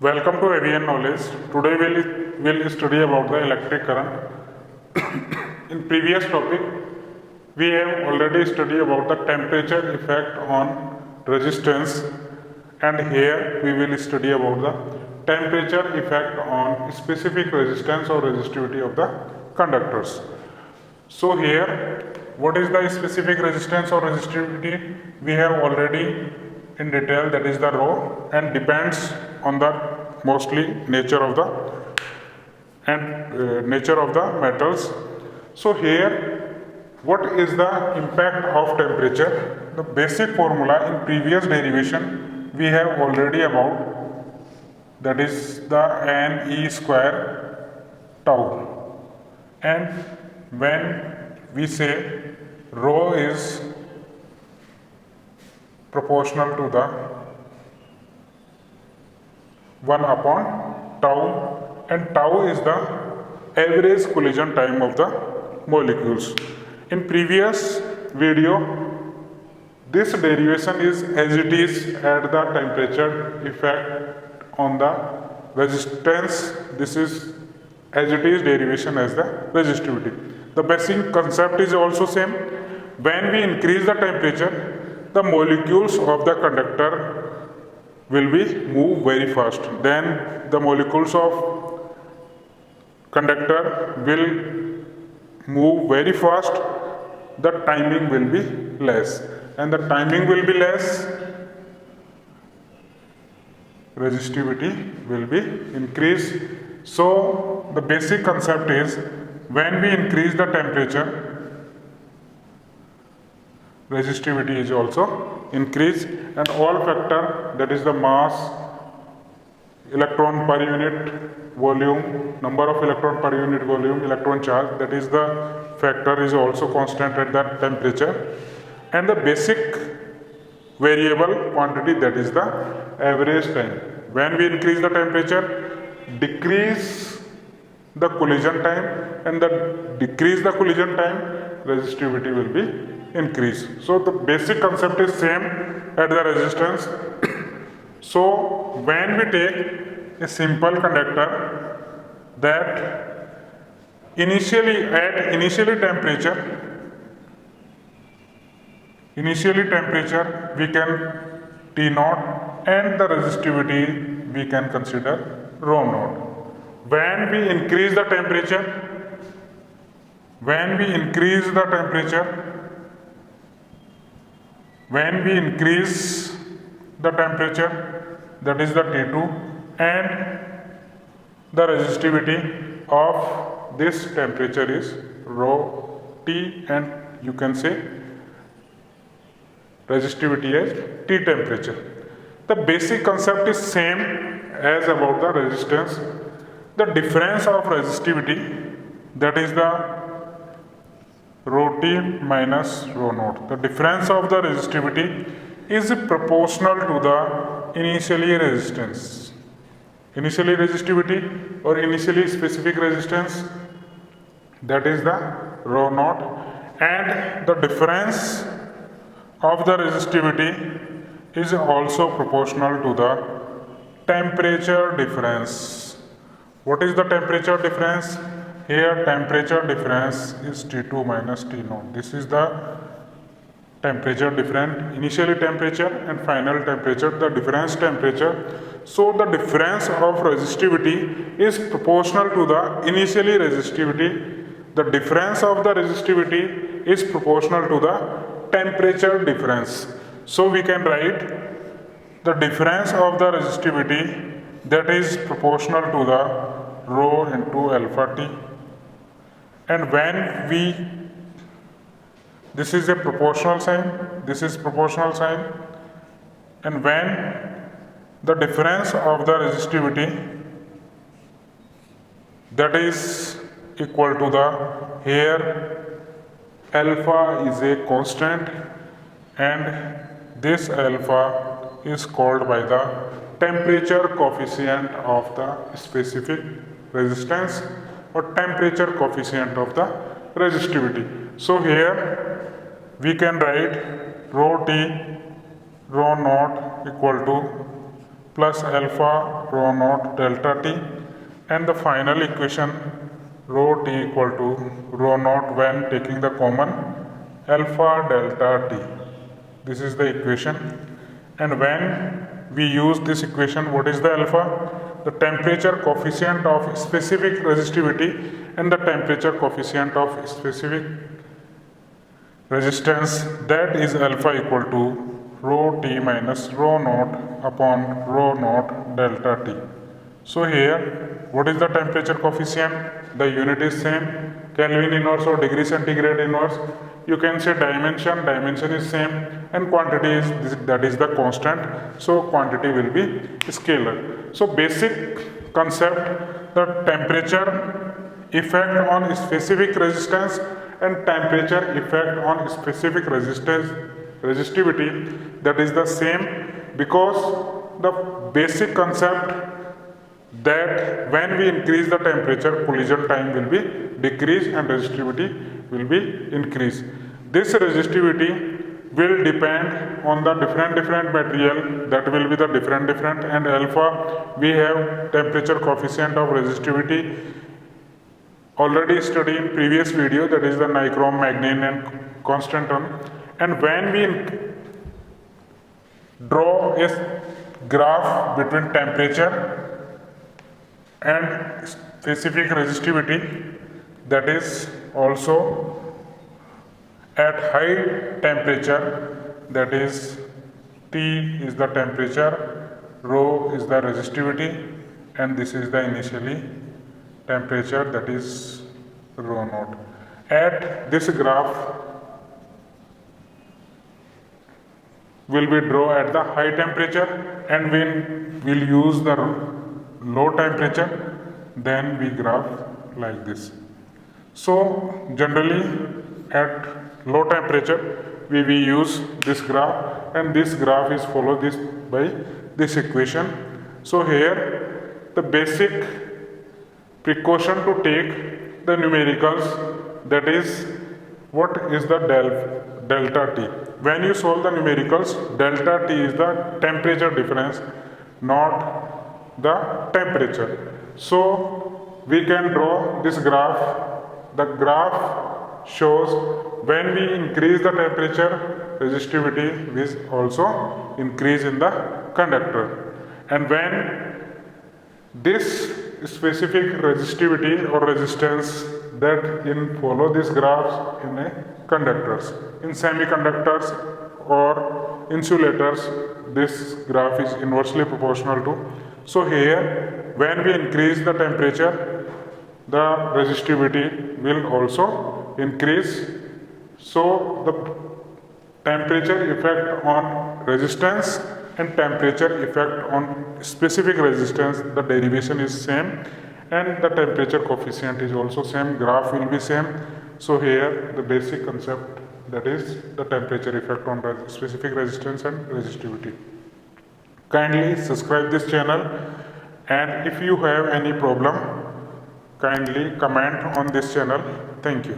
Welcome to AVN Knowledge. Today we'll study about the electric current. In previous topic, we have already studied about the temperature effect on resistance, and here we will study about the temperature effect on specific resistance or resistivity of the conductors. So here, what is the specific resistance or resistivity? We have already in detail, that is the rho, and depends on the mostly nature of the metals. So here, what is the impact of temperature? The basic formula in previous derivation we have already about, that is the Ne square tau, and when we say rho is proportional to the 1 upon tau, and tau is the average collision time of the molecules. In previous video, this derivation is as it is at the temperature effect on the resistance. This is as it is derivation as the resistivity. The basic concept is also same. When we increase the temperature, the molecules of the conductor will be move very fast. Then the molecules of conductor will move very fast. The timing will be less, and the timing will be less, resistivity will be increased. So the basic concept is, when we increase the temperature, resistivity is also increased, and all factor, that is the mass, electron per unit volume, number of electron per unit volume, electron charge, that is the factor is also constant at that temperature, and the basic variable quantity, that is the average time. When we increase the temperature, decrease the collision time, and the decrease the collision time, resistivity will be increase. So the basic concept is same at the resistance. So when we take a simple conductor that initially temperature we can T naught, and the resistivity we can consider rho naught. When we increase the temperature, when we increase the temperature, that is the T2, and the resistivity of this temperature is rho T, and you can say resistivity as T temperature. The basic concept is same as about the resistance. The difference of resistivity, that is the rho T minus rho naught. The difference of the resistivity is proportional to the initially resistance. Initially resistivity or initially specific resistance, that is the rho naught, and the difference of the resistivity is also proportional to the temperature difference. What is the temperature difference? Here temperature difference is T2 minus T naught. This is the temperature difference, initially temperature and final temperature, the difference temperature. So the difference of resistivity is proportional to the initially resistivity. The difference of the resistivity is proportional to the temperature difference. So we can write the difference of the resistivity, that is proportional to the rho into alpha T. And when we, this is a proportional sign, this is proportional sign, and when the difference of the resistivity, that is equal to the, here alpha is a constant, and this alpha is called by the temperature coefficient of the specific resistance, or temperature coefficient of the resistivity. So here we can write rho T, rho naught equal to plus alpha rho naught delta t, and the final equation rho t equal to rho naught when taking the common alpha delta t. This is the equation, and when we use this equation, what is the alpha? The temperature coefficient of specific resistivity and the temperature coefficient of specific resistance, that is alpha equal to rho t minus rho naught upon rho naught delta t. So here, what is the temperature coefficient? The unit is same, Kelvin inverse or degree centigrade inverse. You can say dimension is same, and quantity is this, that is the constant, so quantity will be scalar. So basic concept, the temperature effect on specific resistance and temperature effect on specific resistivity, that is the same, because the basic concept that when we increase the temperature, collision time will be decreased and resistivity will be increased. This resistivity will depend on the different material, that will be the different, and alpha we have temperature coefficient of resistivity already studied in previous video, that is the nichrome, manganese and constantan. And when we draw a graph between temperature and specific resistivity, that is also at high temperature, that is T is the temperature, rho is the resistivity, and this is the initially temperature, that is rho naught. At this graph will be drawn at the high temperature, and when we'll use the low temperature, then we graph like this. So generally at low temperature we use this graph, and this graph is followed this by this equation. So here the basic precaution to take the numericals, that is what is the delta t. When you solve the numericals, delta t is the temperature difference, not the temperature. So we can draw this graph. The graph shows when we increase the temperature, resistivity will also increase in the conductor, and when this specific resistivity or resistance that in follow these graphs in a conductors, in semiconductors or insulators, this graph is inversely proportional to. So here when we increase the temperature, the resistivity will also increase. So the temperature effect on resistance and temperature effect on specific resistance, the derivation is same, and the temperature coefficient is also same, graph will be same. So here the basic concept, that is the temperature effect on the specific resistance and resistivity. Kindly subscribe this channel, and if you have any problem, kindly comment on this channel. Thank you.